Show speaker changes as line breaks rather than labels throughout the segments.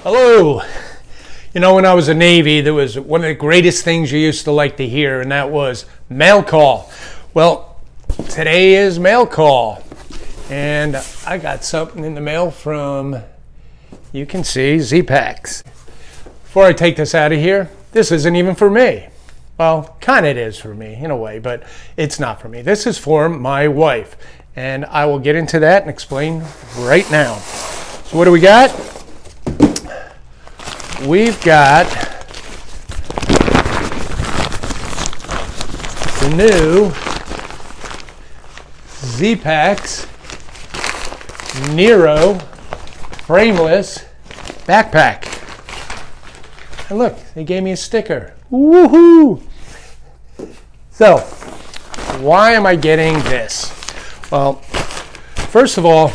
Hello. You know, when I was in the Navy, there was one of the greatest things you used to like to hear, and that was mail call. Well, today is mail call, and I got something in the mail from, you can see, Zpacks. Before I take this out of here, this isn't even for me. Well, kind of it is for me in a way, but it's not for me. This is for my wife, and I will get into that and explain right now. So what do we got? We've got the new Zpacks Nero Frameless backpack. And look, they gave me a sticker. Woohoo! So, why am I getting this? Well, first of all,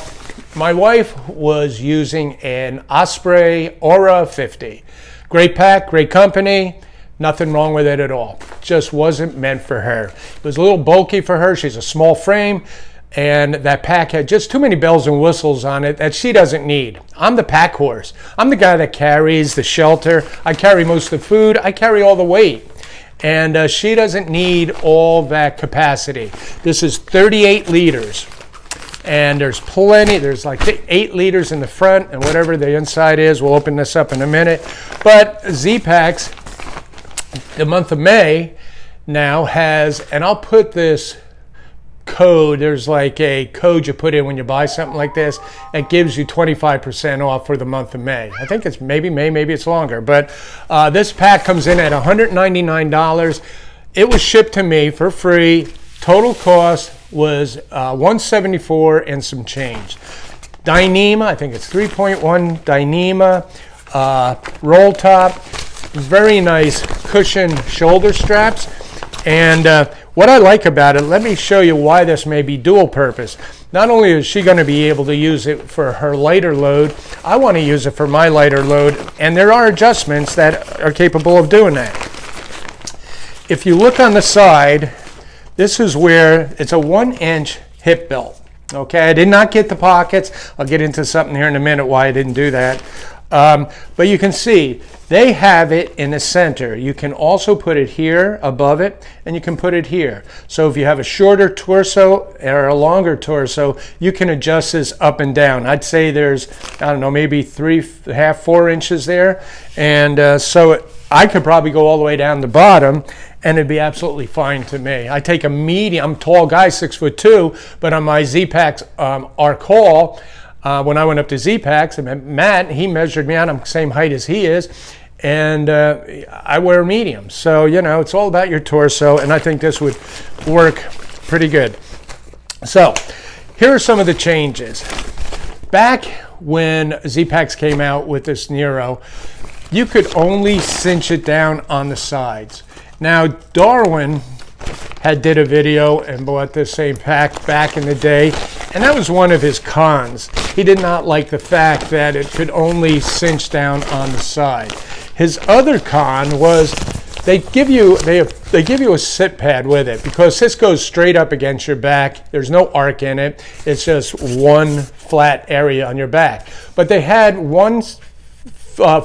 my wife was using an Osprey Aura 50. Great pack, great company, nothing wrong with it at all. Just wasn't meant for her. It was a little bulky for her. She's a small frame, and that pack had just too many bells and whistles on it that she doesn't need. I'm the pack horse. I'm the guy that carries the shelter. I carry most of the food. I carry all the weight. And she doesn't need all that capacity. This is 38 liters. And there's plenty, there's like 8 liters in the front and whatever the inside is. We'll open this up in a minute. But Zpacks, the month of May now has, and I'll put this code, there's like a code you put in when you buy something like this. It gives you 25% off for the month of May. I think it's maybe May, maybe it's longer. But this pack comes in at $199. It was shipped to me for free. Total cost was $174 and some change. Dyneema, I think it's 3.1 Dyneema, roll top, very nice cushion shoulder straps. And what I like about it, let me show you why this may be dual purpose. Not only is she going to be able to use it for her lighter load, I want to use it for my lighter load, and there are adjustments that are capable of doing that. If you look on the side, this is where it's a 1-inch hip belt. Okay, I did not get the pockets. I'll get into something here in a minute why I didn't do that. But you can see they have it in the center. You can also put it here above it, and you can put it here. So if you have a shorter torso or a longer torso, you can adjust this up and down. I'd say there's, I don't know, maybe 3.5, 4 inches there. And so I could probably go all the way down the bottom, and it'd be absolutely fine to me. I take a medium, I'm a tall guy, 6'2", but on my Zpacks Arc Haul, when I went up to Zpacks, I met Matt, he measured me out, I'm the same height as he is, and I wear medium. So, you know, it's all about your torso, and I think this would work pretty good. So, here are some of the changes. Back when Zpacks came out with this Nero, you could only cinch it down on the sides. Now, Darwin did a video and bought this same pack back in the day, and that was one of his cons. He did not like the fact that it could only cinch down on the side. His other con was they give you a sit pad with it, because this goes straight up against your back. There's no arc in it. It's just one flat area on your back. But they had one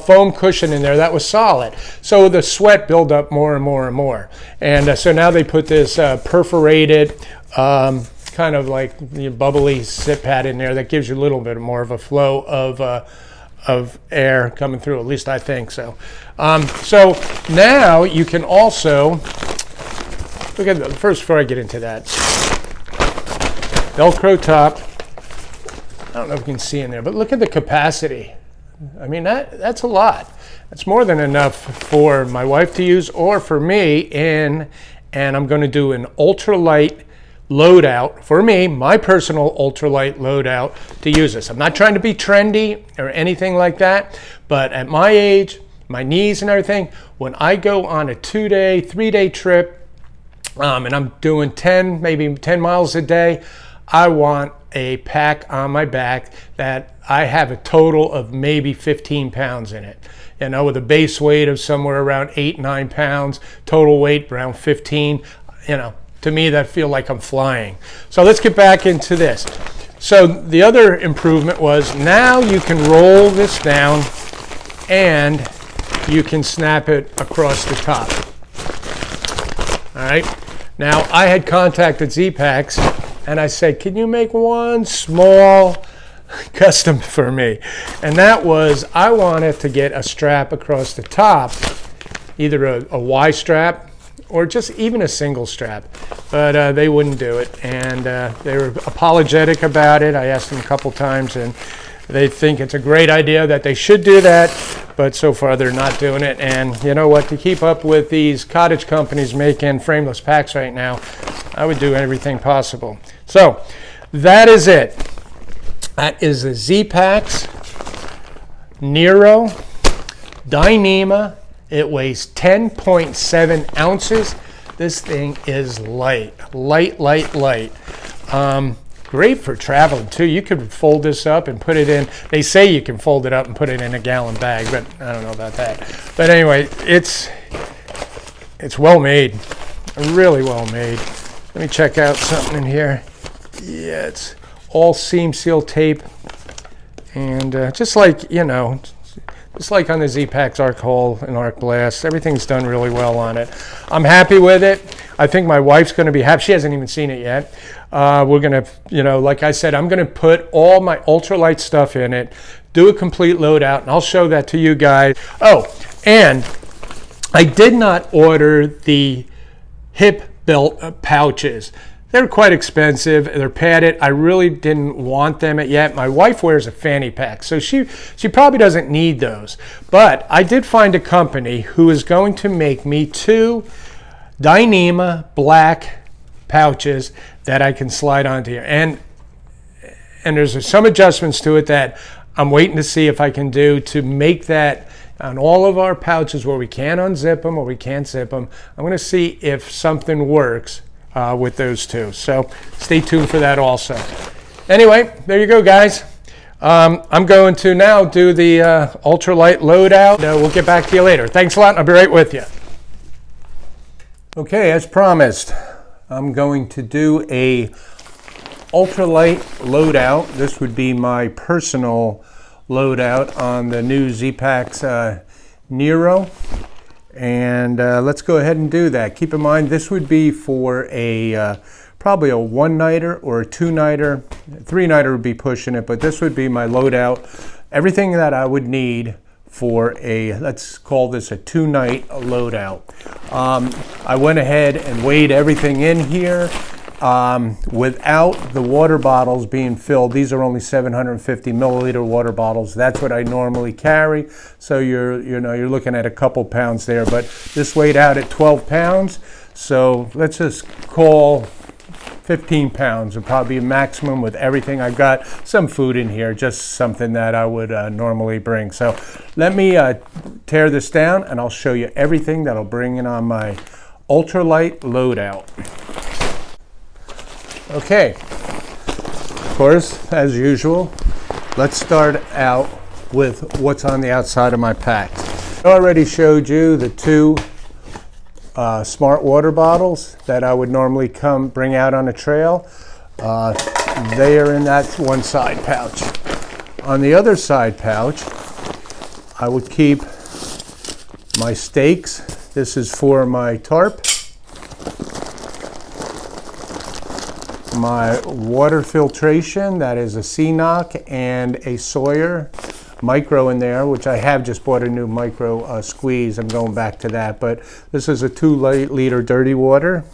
foam cushion in there that was solid, so the sweat built up more and more and more. And so now they put this perforated kind of like bubbly sit pad in there that gives you a little bit more of a flow of air coming through, at least I think so. So now you can also look at first, before I get into that, Velcro top. I don't know if you can see in there, but look at the capacity. I mean, that's a lot. That's more than enough for my wife to use or for me. And I'm going to do an ultralight loadout for me, my personal ultralight loadout to use this. I'm not trying to be trendy or anything like that, but at my age, my knees and everything, when I go on a 2-day, 3-day trip, and I'm doing maybe 10 miles a day, I want a pack on my back that I have a total of maybe 15 pounds in it. You know, with a base weight of somewhere around 8-9 pounds, total weight around 15. You know, to me that feel like I'm flying. So let's get back into this. So the other improvement was now you can roll this down and you can snap it across the top. All right. Now, I had contacted Zpacks, and I said, can you make one small custom for me? And that was, I wanted to get a strap across the top, either a Y strap or just even a single strap, but they wouldn't do it, and they were apologetic about it. I asked them a couple times, and they think it's a great idea, that they should do that, but so far they're not doing it. And you know what, to keep up with these cottage companies making frameless packs right now, I would do everything possible. So that is it. That is the Zpacks Nero Dyneema. It weighs 10.7 ounces. This thing is light. Great for traveling too. You could fold this up and put it in. They say you can fold it up and put it in a gallon bag, but I don't know about that. But anyway, it's well made, really well made. Let me check out something in here. Yeah, it's all seam seal tape, and just like, you know, just like on the Zpacks Arc Hole and Arc Blast, everything's done really well on it. I'm happy with it. I think my wife's going to be happy. She hasn't even seen it yet. We're going to, you know, like I said, I'm going to put all my ultralight stuff in it, do a complete loadout, and I'll show that to you guys. Oh, and I did not order the hip belt pouches. They're quite expensive. They're padded. I really didn't want them yet. My wife wears a fanny pack, so she probably doesn't need those. But I did find a company who is going to make me 2 Dyneema black pouches that I can slide onto here. And there's some adjustments to it that I'm waiting to see if I can do to make that on all of our pouches where we can unzip them or we can't zip them. I'm going to see if something works with those 2. So stay tuned for that also. Anyway, there you go, guys. I'm going to now do the ultralight loadout. We'll get back to you later. Thanks a lot, and I'll be right with you. Okay, as promised, I'm going to do a ultralight loadout. This would be my personal loadout on the new Zpacks Nero. And let's go ahead and do that. Keep in mind, this would be for a probably a 1-nighter or a 2-nighter. 3-nighter would be pushing it, but this would be my loadout. Everything that I would need for a, let's call this a 2-night loadout. I went ahead and weighed everything in here without the water bottles being filled. These are only 750 milliliter water bottles. That's what I normally carry. So you're looking at a couple pounds there, but this weighed out at 12 pounds. So let's just call 15 pounds would probably be a maximum with everything. I've got some food in here, just something that I would normally bring. So let me tear this down, and I'll show you everything that I'll bring in on my ultralight loadout. Okay, of course, as usual, let's start out with what's on the outside of my pack. I already showed you the 2 smart water bottles that I would normally bring out on a trail. They are in that one side pouch. On the other side pouch, I would keep my stakes. This is for my tarp. My water filtration, that is a C-Knock and a Sawyer micro in there, which I have just bought a new micro squeeze. I'm going back to that, but this is a 2-liter dirty water.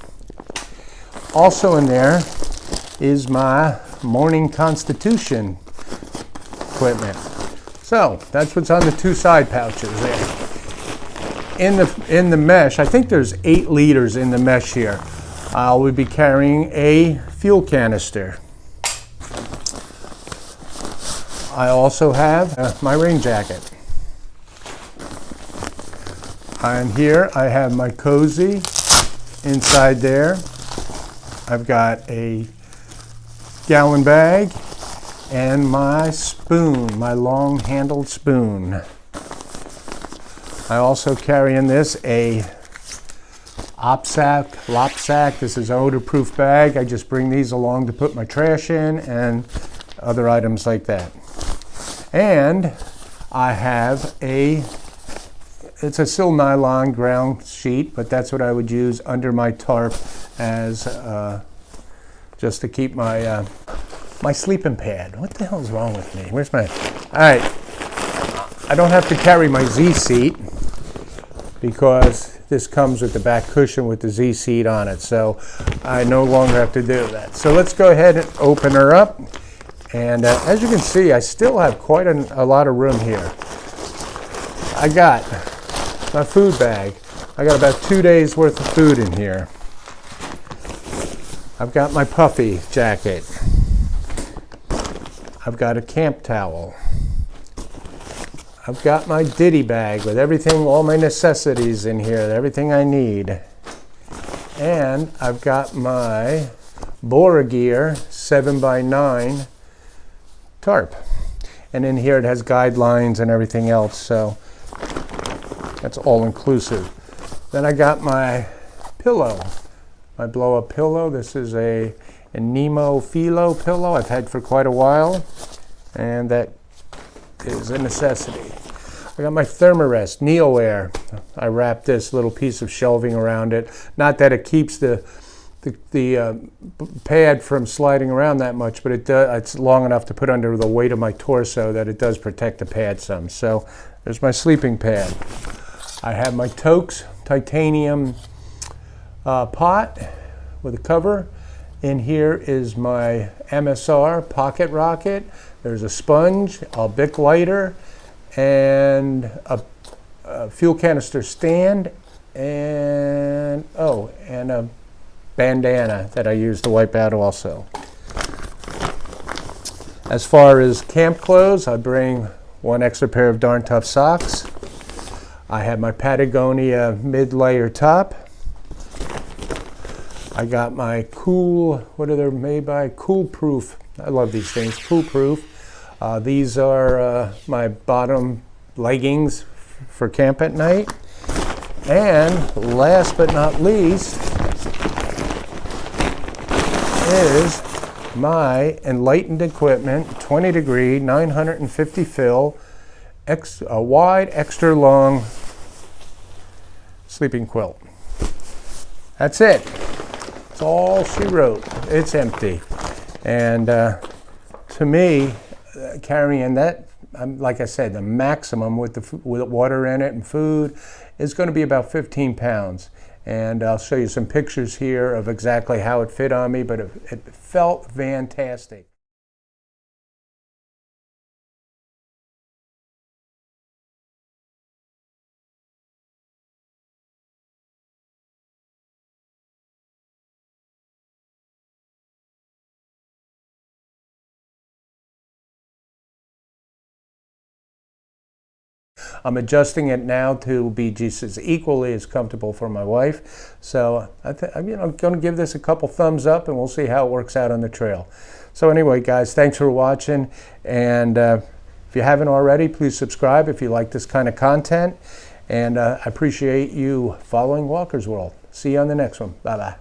Also in there is my morning constitution equipment. So that's what's on the 2 side pouches there. In the mesh, I think there's 8 liters in the mesh here. I will be carrying a fuel canister. I also have my rain jacket. And here I have my cozy inside there. I've got a gallon bag and my spoon, my long-handled spoon. I also carry in this a Lopsack. This is an odor-proof bag. I just bring these along to put my trash in and other items like that. And I have it's a still nylon ground sheet, but that's what I would use under my tarp as just to keep my my sleeping pad. What the hell is wrong with me? Where's my... All right. I don't have to carry my Z seat because this comes with the back cushion with the Z seat on it. So I no longer have to do that. So let's go ahead and open her up. And as you can see, I still have quite a lot of room here. I got my food bag. I got about 2 days worth of food in here. I've got my puffy jacket. I've got a camp towel. I've got my ditty bag with everything, all my necessities in here, everything I need. And I've got my Gear 7x9 tarp. And in here it has guidelines and everything else, so that's all inclusive. Then I got my pillow, my blow-up pillow. This is a Nemo Philo pillow I've had for quite a while, and that is a necessity. I got my Thermarest NeoAir. I wrapped this little piece of shelving around it. Not that it keeps the pad from sliding around that much, but it's long enough to put under the weight of my torso that it does protect the pad some. So there's my sleeping pad. I have my Toaks titanium pot with a cover. In here is my MSR pocket rocket. There's a sponge, a Bic lighter, and a fuel canister stand, and a bandana that I use to wipe out also. As far as camp clothes, I bring one extra pair of Darn Tough socks. I have my Patagonia mid-layer top. I got my what are they made by? Cool Proof. I love these things, Cool Proof. These are my bottom leggings for camp at night. And last but not least is my Enlightened Equipment 20 degree 950 fill a wide extra long sleeping quilt. That's it. That's all she wrote. It's empty. And to me, carrying that, like I said, the maximum with water in it and food is going to be about 15 pounds. And I'll show you some pictures here of exactly how it fit on me, but it felt fantastic. I'm adjusting it now to be just as equally as comfortable for my wife. So I'm going to give this a couple thumbs up, and we'll see how it works out on the trail. So anyway, guys, thanks for watching. And if you haven't already, please subscribe if you like this kind of content. And I appreciate you following Walker's World. See you on the next one. Bye-bye.